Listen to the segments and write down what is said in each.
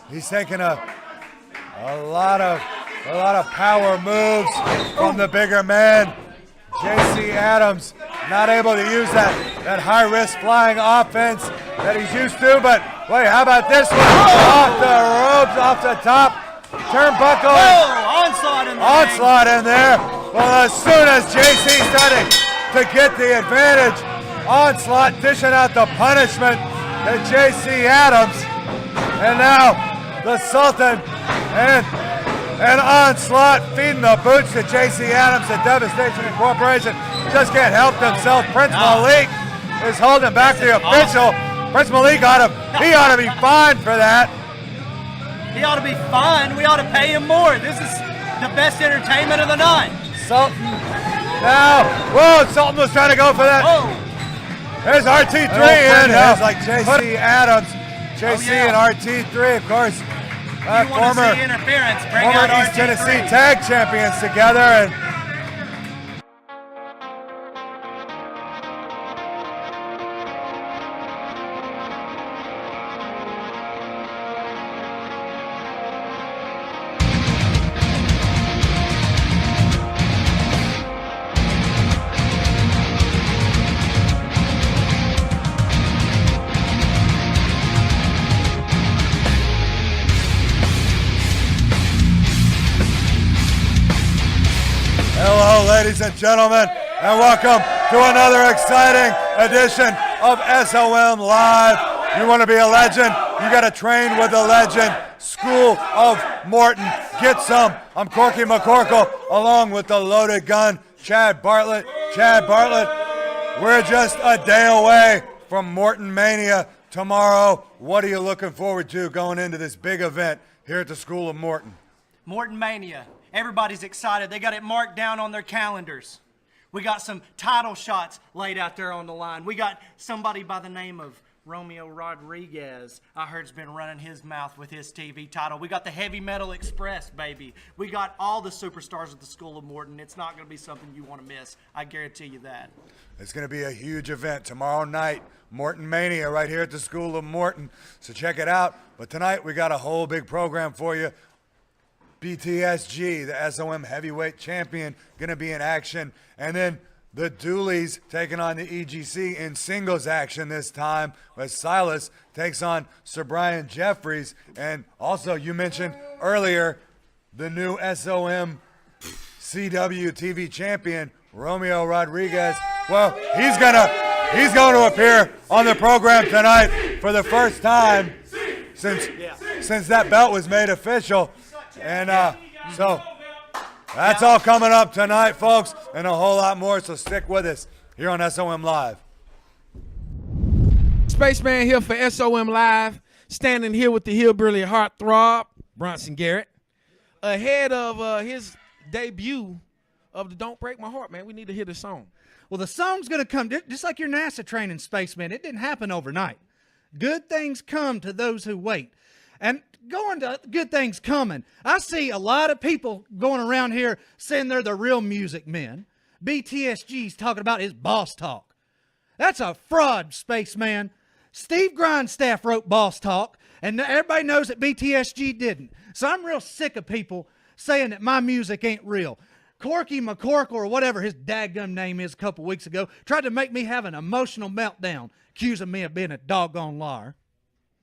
He's taking a lot of power moves from the bigger man. J.C. Adams not able to use that high-risk flying offense that he's used to, but wait, how about this one? Off the ropes, off the top, turnbuckle. Onslaught in there. Well, as soon as J.C. started to get the advantage, Onslaught dishing out the punishment to J.C. Adams. And now the Sultan and Onslaught feeding the boots to J.C. Adams at Devastation Incorporation. Just can't help themselves. Prince Malik is holding back the official. Prince Malik he ought to be fined for that. He ought to be fined. We ought to pay him more. This is the best entertainment of the night. Sultan now. Whoa, Sultan was trying to go for that. Whoa. There's RT3 in. It's like J.C. Adams. J.C. and RT3, of course. Former interference. Former East Tennessee tag champions together. And hello, ladies and gentlemen, and welcome to another exciting edition of SOM Live. You want to be a legend? You got to train with a legend. School of Morton. Get some. I'm Corky McCorkle, along with the loaded gun, Chad Bartlett. Chad Bartlett, we're just a day away from Morton Mania tomorrow. What are you looking forward to going into this big event here at the School of Morton? Morton Mania. Everybody's excited. They got it marked down on their calendars. We got some title shots laid out there on the line. We got somebody by the name of Romeo Rodriguez. I heard has been running his mouth with his TV title. We got the Heavy Metal Express, baby. We got all the superstars of the School of Morton. It's not going to be something you want to miss. I guarantee you that. It's going to be a huge event tomorrow night. Morton Mania right here at the School of Morton. So check it out. But tonight we got a whole big program for you. BTSG, the SOM heavyweight champion, going to be in action. And then the Dooleys taking on the EGC in singles action this time, as Silas takes on Sir Brian Jeffries. And also, you mentioned earlier, the new SOM CW TV champion, Romeo Rodriguez. Well, he's going to appear on the program tonight for the first time since that belt was made official. And so that's all coming up tonight, folks, and a whole lot more, so stick with us here on SOM Live. Spaceman here for SOM Live, standing here with the hillbilly heartthrob, Bronson Garrett, ahead of his debut of the Don't Break My Heart, man. We need to hear the song. Well, the song's going to come, just like your NASA training, Spaceman. It didn't happen overnight. Good things come to those who wait. And going to good things coming, I see a lot of people going around here saying they're the real music men. BTSG's talking about his boss talk. That's a fraud, Spaceman. Steve Grindstaff wrote Boss Talk, and everybody knows that BTSG didn't. So I'm real sick of people saying that my music ain't real. Corky McCorkle, or whatever his daggum name is a couple weeks ago, tried to make me have an emotional meltdown, accusing me of being a doggone liar.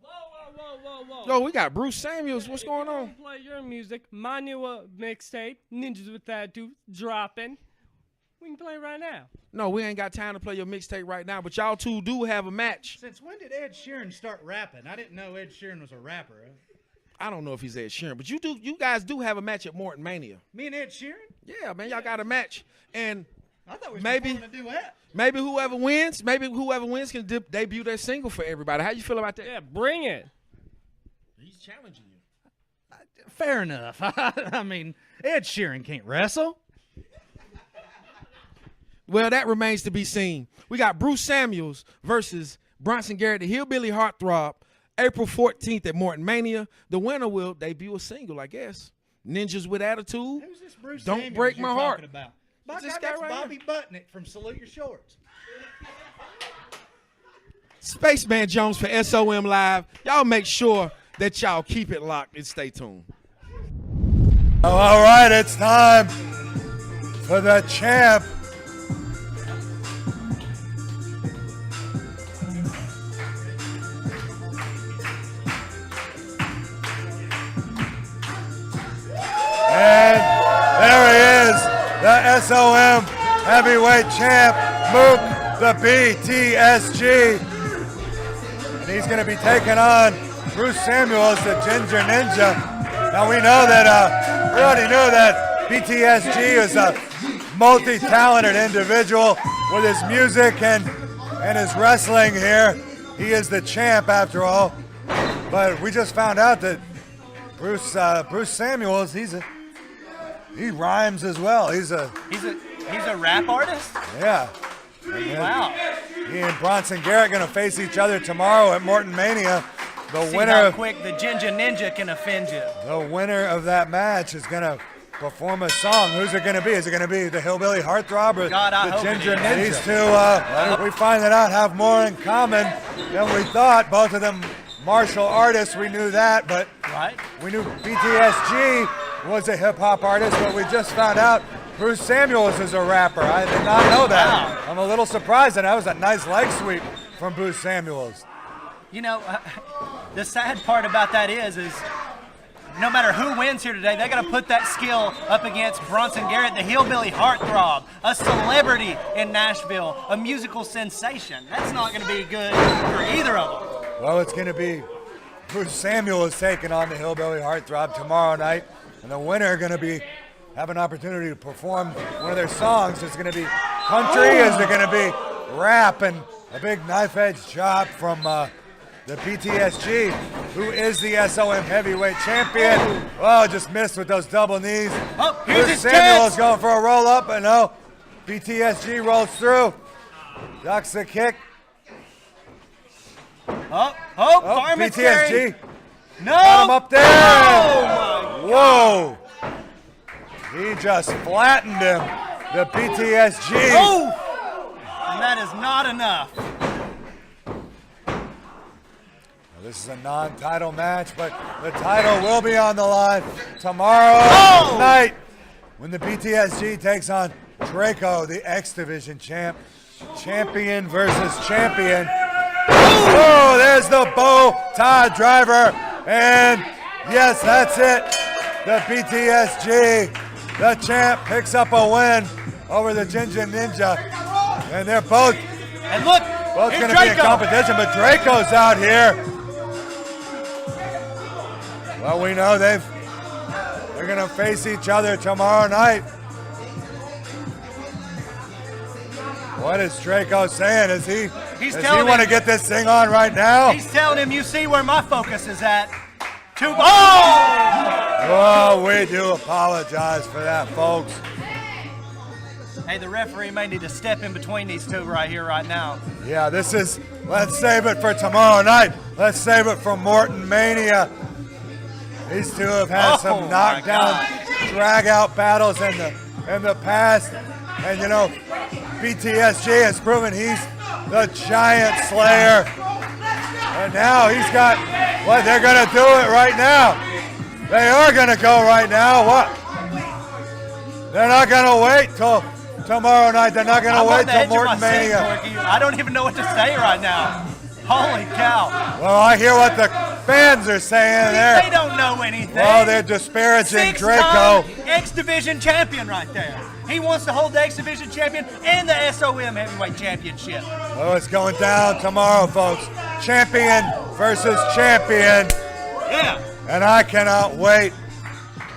Whoa. Yo, we got Bruce Samuels. What's going on? Play your music. My new mixtape, Ninjas with Tattoos, dropping. We can play right now. No, we ain't got time to play your mixtape right now, but y'all two do have a match. Since when did Ed Sheeran start rapping? I didn't know Ed Sheeran was a rapper. I don't know if he's Ed Sheeran, but you guys do have a match at Morton Mania. Me and Ed Sheeran? Yeah, man, y'all got a match. And I thought we were maybe going to do that. Maybe whoever wins can debut their single for everybody. How you feel about that? Yeah, bring it. He's challenging you. Fair enough. I mean, Ed Sheeran can't wrestle. Well, that remains to be seen. We got Bruce Samuels versus Bronson Garrett, the hillbilly heartthrob, April 14th at Morton Mania. The winner will debut a single, I guess. Ninjas with Attitude. Who's this Bruce Don't Samuels Break you're My Heart. talking about? My It's this God, guy that's right Bobby Butnick from Salute Your Shorts. Spaceman Jones for SOM Live. Y'all make sure that y'all keep it locked and stay tuned. Oh, all right, it's time for the champ. And there he is, the SOM heavyweight champ, Mook, the BTSG. And he's going to be taking on Bruce Samuels, the Ginger Ninja. Now we know that, we already knew that BTSG is a multi-talented individual with his music and his wrestling here. He is the champ after all. But we just found out that Bruce Samuels, he rhymes as well. He's a rap artist? Yeah. Wow. He and Bronson Garrett going to face each other tomorrow at Morton Mania. See how quick the Ginger Ninja can offend you. The winner of that match is going to perform a song. Who's it going to be? Is it going to be the Hillbilly Heartthrob or the Ginger Ninja? These two, we find out, have more in common than we thought. Both of them martial artists. We knew that, but we knew BTSG was a hip-hop artist, but we just found out Bruce Samuels is a rapper. I did not know that. Wow. I'm a little surprised, and that was a nice leg sweep from Bruce Samuels. You know, the sad part about that is no matter who wins here today, they got to put that skill up against Bronson Garrett, the Hillbilly Heartthrob, a celebrity in Nashville, a musical sensation. That's not going to be good for either of them. Well, it's going to be Bruce Samuels taking on the Hillbilly Heartthrob tomorrow night, and the winner going to have an opportunity to perform one of their songs. It's going to be country, is it going to be rap, and a big knife-edge chop from the BTSG, who is the SOM heavyweight champion. Oh, just missed with those double knees. Oh, here's Bruce Samuels going for a roll-up, and no, BTSG rolls through. Ducks the kick. Garment BTSG. No. Got him up there. Oh, my God. Whoa. He just flattened him. The BTSG. Oh. And that is not enough. This is a non-title match, but the title will be on the line tomorrow night when the BTSG takes on Draco, the X Division champ. Champion versus champion. Oh, there's the bow tie driver. And yes, that's it. The BTSG, the champ, picks up a win over the Ginger Ninja. And they're both going to be in competition, but Draco's out here. Well, we know they're going to face each other tomorrow night. What is Draco saying? Does he want to get this thing on right now? He's telling him, you see where my focus is at. Oh, we do apologize for that, folks. Hey, the referee may need to step in between these two right here, right now. Yeah, let's save it for tomorrow night. Let's save it for Morton Mania. These two have had some knockdown, drag-out battles in the past. And, you know, BTSG has proven he's the giant slayer. And now he's got, they're going to do it right now. They are going to go right now. They're not going to wait till tomorrow night. They're not going to wait till Morton Mania. I don't even know what to say right now. Holy cow. Well, I hear what the fans are saying there. They don't know anything. Well, they're disparaging Draco. X Division champion right there. He wants to hold the X Division champion and the SOM heavyweight championship. Well, it's going down tomorrow, folks. Champion versus champion. Yeah. And I cannot wait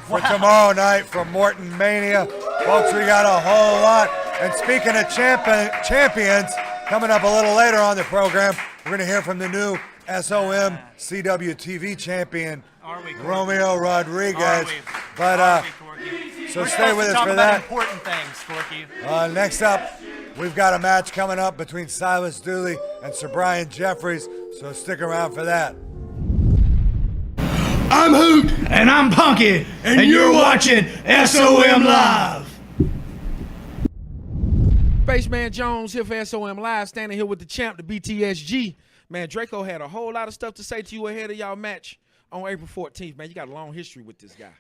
for tomorrow night for Morton Mania. Folks, we got a whole lot. And speaking of champions, coming up a little later on the program, we're going to hear from the new SOM CWTV champion, Romeo Rodriguez. But so stay with us for that. Important things, Corky. Next up, we've got a match coming up between Silas Dooley and Sir Brian Jeffries. So stick around for that. I'm Hoot. And I'm Punky. And you're watching SOM Live. Spaceman Jones here for SOM Live, standing here with the champ, the BTSG. Man, Draco had a whole lot of stuff to say to you ahead of y'all match on April 14th, man. You got a long history with this guy.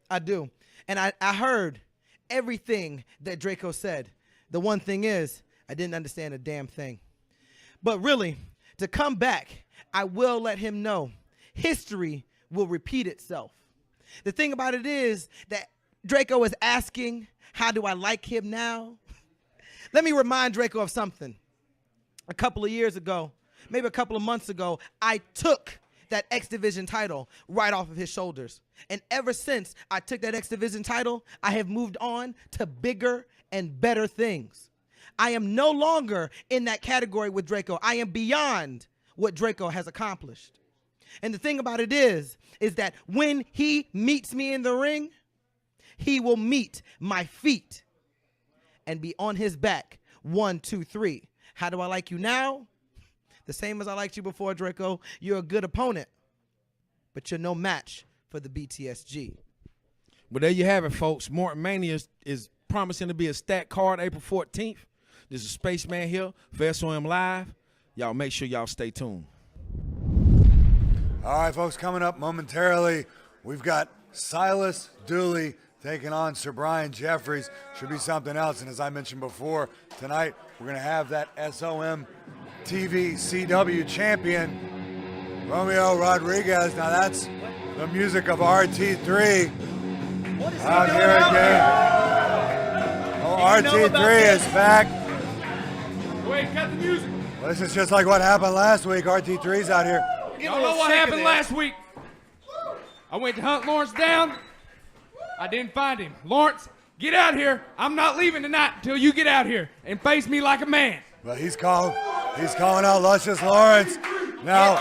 I do. And I heard everything that Draco said. The one thing is, I didn't understand a damn thing. But really, to come back, I will let him know history will repeat itself. The thing about it is that Draco is asking, how do I like him now? Let me remind Draco of something. A couple of years ago, maybe a couple of months ago, I took that X Division title right off of his shoulders. And ever since I took that X Division title, I have moved on to bigger and better things. I am no longer in that category with Draco. I am beyond what Draco has accomplished. And the thing about it is that when he meets me in the ring, he will meet my feet and be on his back. 1, 2, 3. How do I like you now? The same as I liked you before, Draco. You're a good opponent, but you're no match for the BTSG. Well, there you have it, folks. Morton Mania is promising to be a stacked card April 14th. This is Spaceman here for SOM Live. Y'all make sure y'all stay tuned. All right, folks, coming up momentarily, we've got Silas Dooley taking on Sir Brian Jeffries. Should be something else. And as I mentioned before, tonight we're going to have that SOM TV CW champion, Romeo Rodriguez. Now that's the music of RT3 out here again. Oh, RT3 is back. Wait, cut the music. Well, this is just like what happened last week. RT3's out here. Y'all know what happened last week? I went to hunt Lawrence down. I didn't find him. Lawrence, get out here. I'm not leaving tonight until you get out here and face me like a man. Well, he's calling out Luscious Lawrence. Now,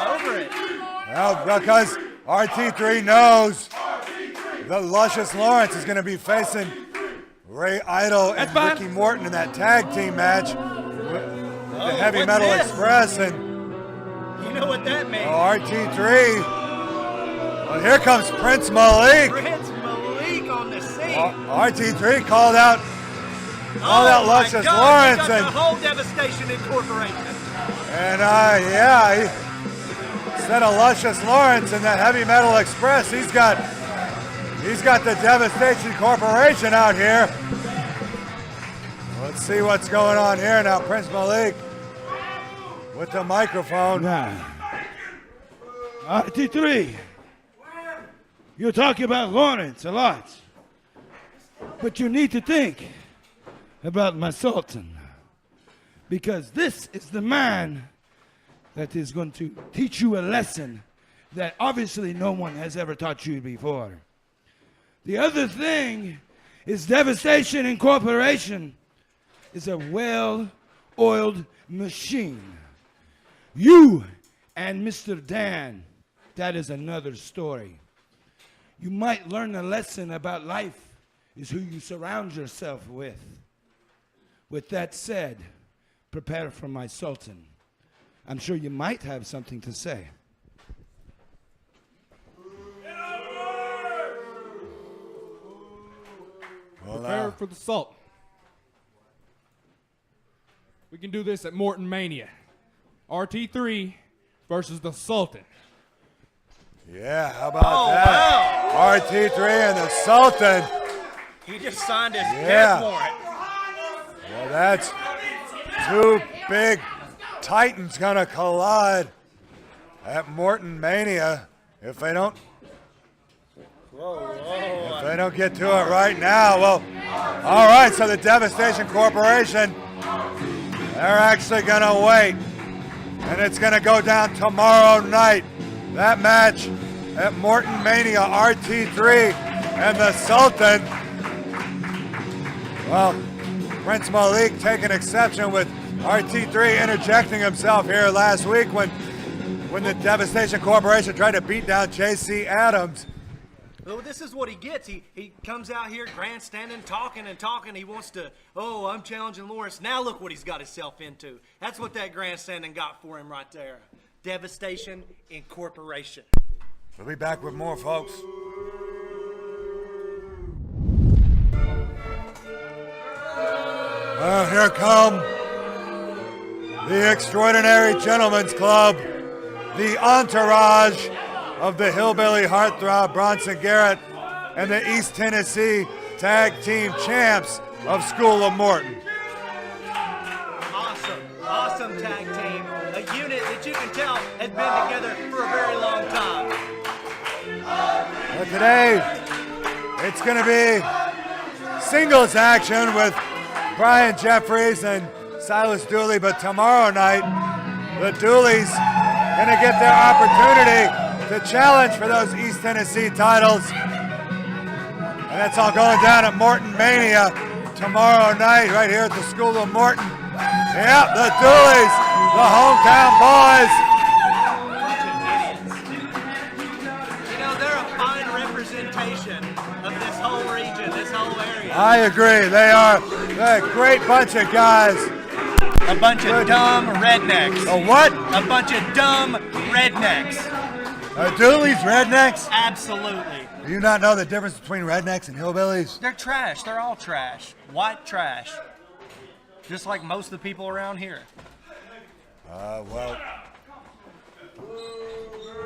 because RT3 knows that Luscious Lawrence is going to be facing Ray Idol and Ricky Morton in that tag team match with the Heavy Metal Express. And you know what that means. RT3. Well, here comes Prince Malik. Prince Malik on the scene. RT3 called out Luscious Lawrence. And the whole Devastation Incorporated. And yeah, instead of Luscious Lawrence and that Heavy Metal Express, he's got the Devastation Corporation out here. Let's see what's going on here now. Prince Malik with the microphone. RT3, you're talking about Lawrence a lot, but you need to think about my Sultan, because this is the man that is going to teach you a lesson that obviously no one has ever taught you before. The other thing is Devastation Incorporation is a well-oiled machine. You and Mr. Dan, that is another story. You might learn a lesson about life is who you surround yourself with. With that said, prepare for my Sultan. I'm sure you might have something to say. Prepare for the Sultan. We can do this at Morton Mania. RT3 versus the Sultan. Yeah, how about that? Wow. RT3 and the Sultan. He just signed his death warrant. Well, that's two big titans gonna collide at Morton Mania if they don't get to it right now. Well, all right, so the Devastation Corporation, they're actually gonna wait, and it's gonna go down tomorrow night. That match at Morton Mania, RT3 and the Sultan. Well, Prince Malik taking exception with RT3 interjecting himself here last week when the Devastation Corporation tried to beat down JC Adams. Well, this is what he gets. He comes out here grandstanding, talking and talking. He wants to, oh, I'm challenging Lawrence. Now look what he's got himself into. That's what that grandstanding got for him right there. Devastation Incorporation. We'll be back with more, folks. Well, here come the Extraordinary Gentlemen's Club, the Entourage, of the Hillbilly Heartthrob, Bronson Garrett, and the East Tennessee Tag Team Champs of School of Morton. Awesome tag team. A unit that you can tell has been together for a very long time. But today, it's going to be singles action with Brian Jeffries and Silas Dooley, but tomorrow night, the Dooleys going to get their opportunity to challenge for those East Tennessee titles. And that's all going down at Morton Mania tomorrow night right here at the School of Morton. Yep, the Dooleys, the hometown boys. You know, they're a fine representation of this whole region, this whole area. I agree. They're a great bunch of guys. A bunch of dumb rednecks. A what? A bunch of dumb rednecks. Are Dooleys rednecks? Absolutely. Do you not know the difference between rednecks and hillbillies? They're trash. They're all trash. White trash. Just like most of the people around here.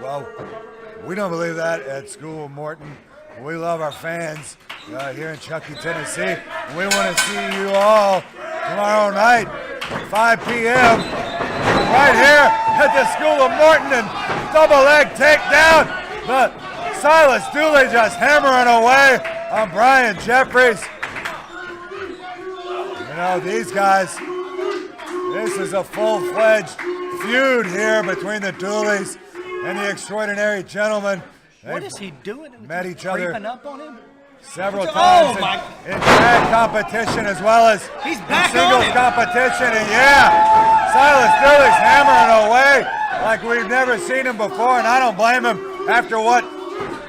Well, we don't believe that at School of Morton. We love our fans here in Chuckey, Tennessee. And we want to see you all tomorrow night, 5 p.m. right here at the School of Morton, and double leg takedown. But Silas Dooley just hammering away on Brian Jeffries. You know, these guys, this is a full-fledged feud here between the Dooleys and the Extraordinary Gentlemen. What is he doing? Met each other creeping up on him? several times Oh, my. in tag competition as well as He's in back singles on him. competition. And yeah, Silas Dooley's hammering away like we've never seen him before, and I don't blame him after what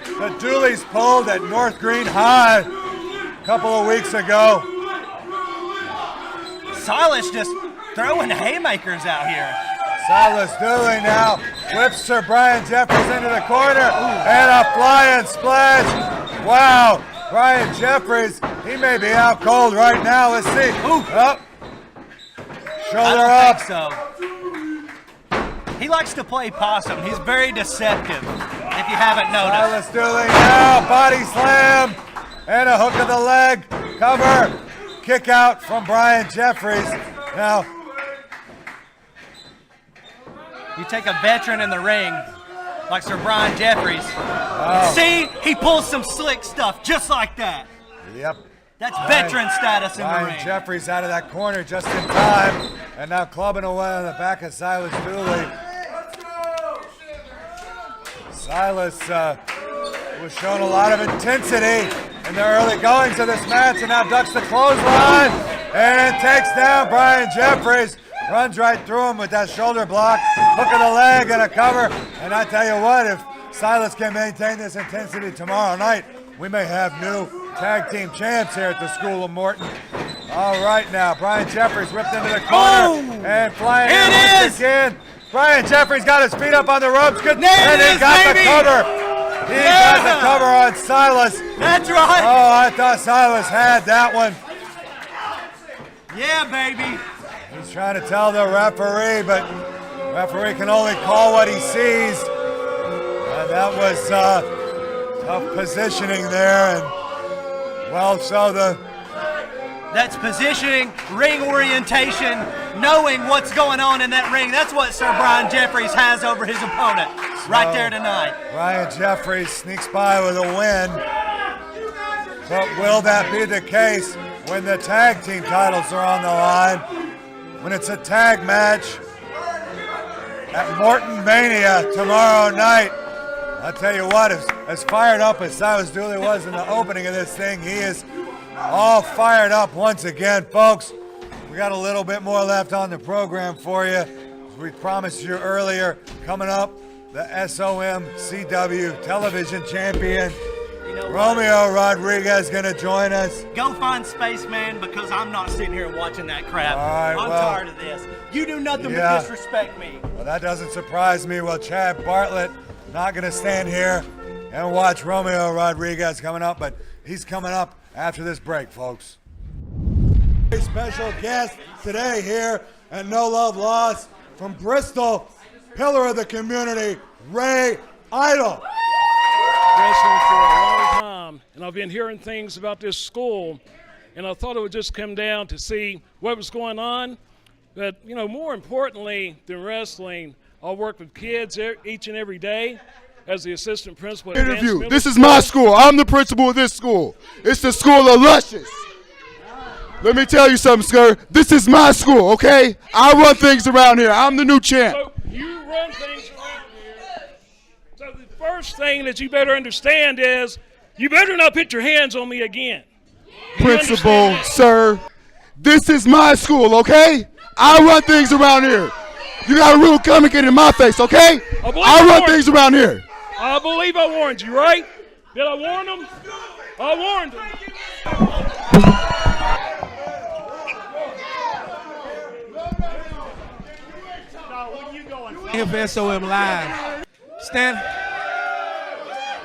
the Dooleys pulled at North Green High a couple of weeks ago. Silas just throwing haymakers out here. Silas Dooley now whips Sir Brian Jeffries into the corner, and a flying splash. Wow, Brian Jeffries, he may be out cold right now. Let's see. Up. Shoulder I up. don't think so. He likes to play possum. He's very deceptive, if you haven't noticed. Silas Dooley now, body slam, and a hook of the leg, cover, kick out from Brian Jeffries. Now, You take a veteran in the ring, like Sir Brian Jeffries. See, he pulls some slick stuff just like that. yep. That's veteran status in the Brian ring. Jeffries out of that corner just in time, and now clubbing away on the back of Silas Dooley. Silas was showing a lot of intensity in the early goings of this match, and now ducks the clothesline and takes down Brian Jeffries. Runs right through him with that shoulder block, hook of the leg, and a cover. And I tell you what, if Silas can maintain this intensity tomorrow night, we may have new tag team champs here at the School of Morton. All right now, Brian Jeffries whipped into the corner and flying in once again. Brian Jeffries got his feet up on the ropes. Good, and he got the cover. He got the cover on Silas. That's right. Oh, I thought Silas had that one. Yeah, baby. He's trying to tell the referee, but the referee can only call what he sees. And that was tough positioning there, and well, so That's positioning, ring orientation, knowing what's going on in that ring. That's what Sir Brian Jeffries has over his opponent right there tonight. Brian Jeffries sneaks by with a win. But will that be the case when the tag team titles are on the line? When it's a tag match at Morton Mania tomorrow night. I'll tell you what, as fired up as Silas Dooley was in the opening of this thing, he is all fired up once again, folks. We got a little bit more left on the program for you. As we promised you earlier, coming up, the SOM CW television champion, You know what? Romeo Rodriguez, going to join us. Go find Spaceman, because I'm not sitting here watching that crap. All right, I'm well, tired of this. You do nothing yeah. but disrespect me. Well, that doesn't surprise me. Well, Chad Bartlett not going to stand here and watch Romeo Rodriguez coming up, but he's coming up after this break, folks. A special guest today here at No Love Lost from Bristol, pillar of the community, Ray Idol. wrestling for a long time, and I've been hearing things about this school, and I thought it would just come down to see what was going on. But, you know, more importantly than wrestling, I work with kids each and every day as the assistant principal at Advanced Interview. Middle This is School. my school. I'm the principal of this school. It's the school of Luscious. Let me tell you something, sir. This is my school, okay? I run things around here. I'm the new champ. So you run things around here. So the first thing that you better understand is you better not put your hands on me again. You Principal, understand that? sir. This is my school, okay? I run things around here. You got a real come and get in my face, okay? I run things around here. I believe I warned you, right? Did I warn them? I warned them. Here for SOM Live.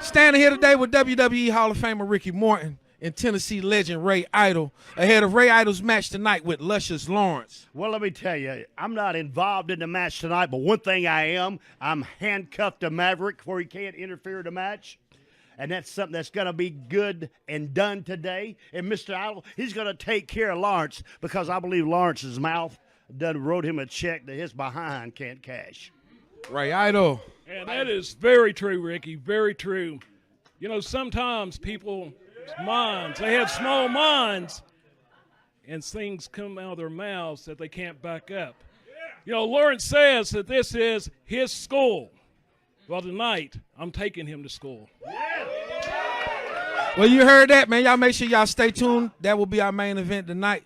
Standing here today with WWE Hall of Famer Ricky Morton and Tennessee legend Ray Idol ahead of Ray Idol's match tonight with Luscious Lawrence. Well, let me tell you, I'm not involved in the match tonight, but one thing I am, I'm handcuffed to Maverick where he can't interfere in the match. And that's something that's going to be good and done today. And Mr. Idol, he's going to take care of Lawrence because I believe Lawrence's mouth done wrote him a check that his behind can't cash. Ray Idol. And that is very true, Ricky, very true. You know, sometimes people's minds, they have small minds, and things come out of their mouths that they can't back up. You know, Lawrence says that this is his school. Well, tonight, I'm taking him to school. Well, you heard that, man. Y'all make sure y'all stay tuned. That will be our main event tonight.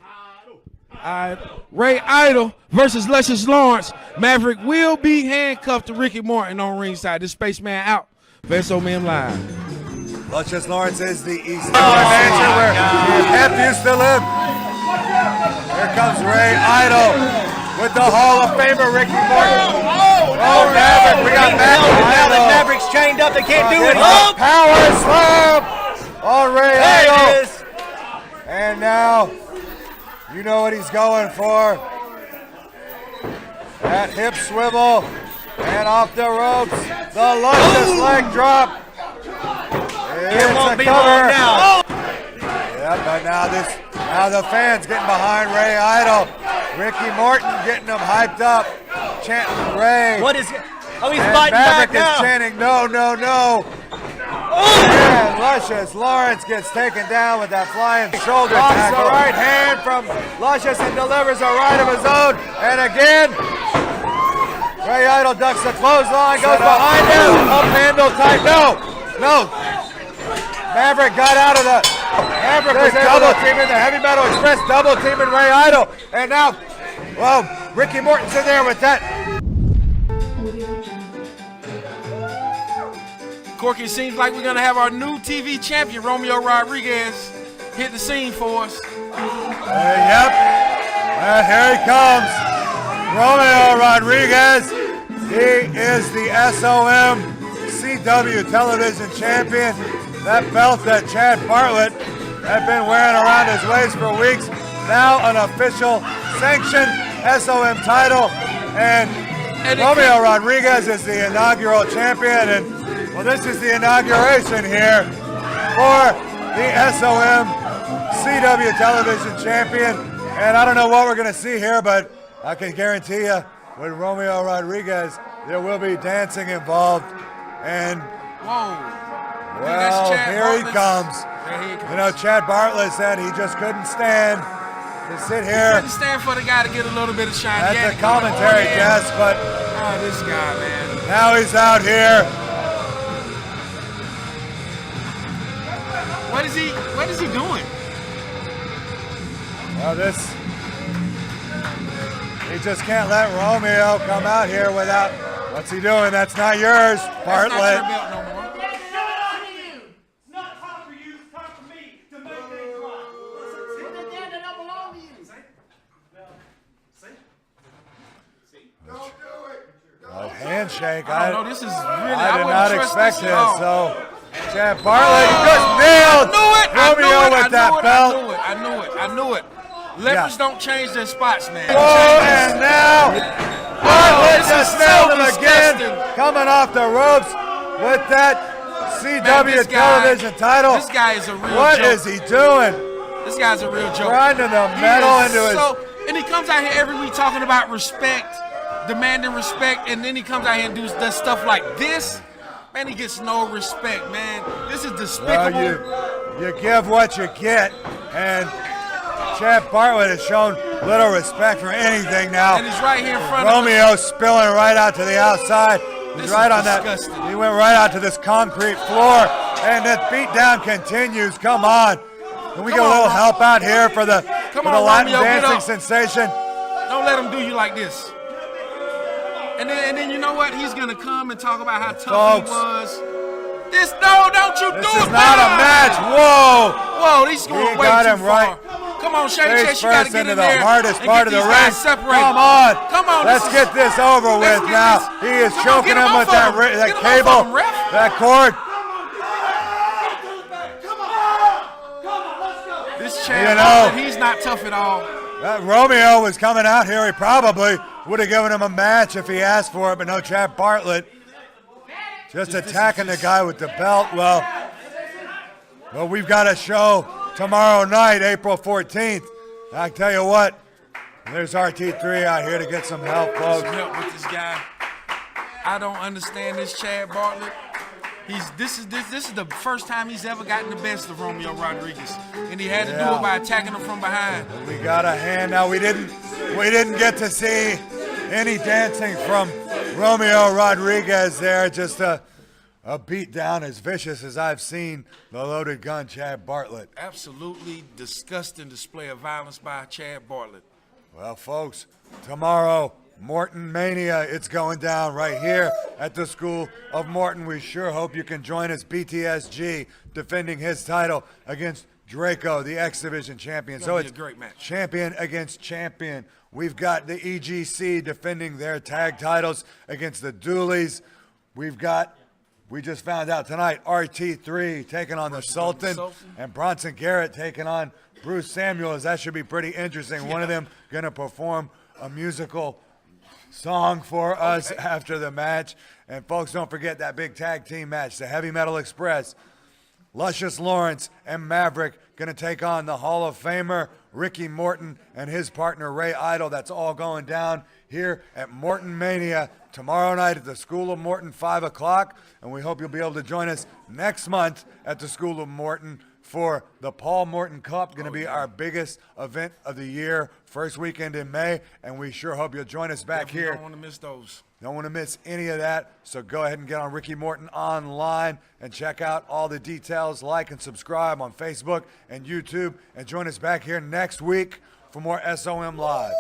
Ray Idol versus Luscious Lawrence. Maverick will be handcuffed to Ricky Morton on ringside. This spaceman out for SOM Live. Luscious Lawrence is the East Mansion where his hip used to live. Here comes Ray Idol with the Hall of Famer Ricky Morton. Oh, Maverick, we got Maverick. Now that Maverick's chained up, they can't do it. Power slam on Ray Idol. There it is. And now, you know what he's going for. That hip swivel and off the ropes. The Luscious leg drop. It won't be long now. Yeah, but now the fans getting behind Ray Idol. Ricky Morton getting them hyped up, chanting Ray. What is it? Oh, he's and fighting Maverick back now. is chanting no, no, no. And Luscious Lawrence gets taken down with that flying shoulder tackle. The right hand from Luscious and delivers a right of his own. And again, Ray Idol ducks the clothesline, goes behind him, up handle type. No. Maverick got out of the. Maverick was double teaming the Heavy Metal Express, double teaming Ray Idol, and now, well, Ricky Morton's in there with that. Corky, it seems like we're gonna have our new TV champion Romeo Rodriguez hit the scene for us. Yep. Here he comes, Romeo Rodriguez. He is the SOM CW television champion. That belt that Chad Bartlett had been wearing around his waist for weeks, now an official sanctioned SOM title. And Romeo Rodriguez is the inaugural champion. And well, this is the inauguration here for the SOM CW television champion. And I don't know what we're going to see here, but I can guarantee you with Romeo Rodriguez, there will be dancing involved. And well, here he comes. You know, Chad Bartlett said he just couldn't stand to sit here. He couldn't stand for the guy to get a little bit of shine. At the commentary desk, but this guy, man. Now he's out here. What is he doing? Well, he just can't let Romeo come out here without. What's he doing? That's not yours, Bartlett. That's not your belt no more. Handshake. I don't know. This is really. I did wouldn't not trust expect this this. at all. So, Chad Bartlett just nailed Romeo with that belt. I knew it. Lepers don't change their spots, man. Oh, and now Bartlett just nailed him again, coming off the ropes with that CW television title. This guy is a real What joke. is he doing? This guy's a real joke. Grinding the metal into his. And he comes out here every week talking about respect, demanding respect, and then he comes out here and does stuff like this. Man, he gets no respect, man. This is despicable. Well, you give what you get, and Chad Bartlett has shown little respect for anything now. And he's right here in front of Romeo spilling right out to the outside. He's This right is on disgusting. that. He went right out to this concrete floor, and the beatdown continues. Come on. Can we get a little help out here for the Latin Romeo, get dancing up. sensation? Don't let him do you like this. And then you know what? He's gonna come and talk about how tough Folks. he was. Don't you This do is it, not a man. match. Whoa. Whoa, he's going He way got too him far. right. Come on, Shady Face Chest, you gotta first get into in the there hardest and part get of the these ring. guys separated. Come on. Come on. Let's get this over with get now. this. He is Come on, choking get him him with off that, of him. that Get him off cable, of him, ref. that cord. This You Chad, know- he's not tough at all. That Romeo was coming out here. He probably would have given him a match if he asked for it, but no, Chad Bartlett just attacking the guy with the belt. Well, we've got a show tomorrow night, April 14th. I tell you what, there's RT3 out here to get some help, folks. Some help with this guy. I don't understand this Chad Bartlett. This is the first time he's ever gotten the best of Romeo Rodriguez, and he had to do it by attacking him from behind. We got a hand now. We didn't get to see any dancing from Romeo Rodriguez there. Just a beat down as vicious as I've seen the loaded gun Chad Bartlett. Absolutely disgusting display of violence by Chad Bartlett. Well, folks, tomorrow, Morton Mania, it's going down right here at the School of Morton. We sure hope you can join us. BTSG defending his title against Draco, the X Division champion. So It's it's a great match. champion against champion. We've got the EGC defending their tag titles against the Doolies. We just found out tonight, RT3 taking on the Sultan, and Bronson Garrett taking on Bruce Samuels. That should be pretty interesting. One of them going to perform a musical song for us after the match. And folks, don't forget that big tag team match, the Heavy Metal Express. Luscious Lawrence and Maverick going to take on the Hall of Famer Ricky Morton and his partner Ray Idol. That's all going down here at Morton Mania tomorrow night at the School of Morton, 5 o'clock. And we hope you'll be able to join us next month at the School of Morton for the Paul Morton Cup, going to be our biggest event of the year, first weekend in May, and we sure hope you'll join us back Definitely here. Don't want to miss those. Don't want to miss any of that, so go ahead and get on Ricky Morton Online and check out all the details. Like and subscribe on Facebook and YouTube, and join us back here next week for more SOM Live.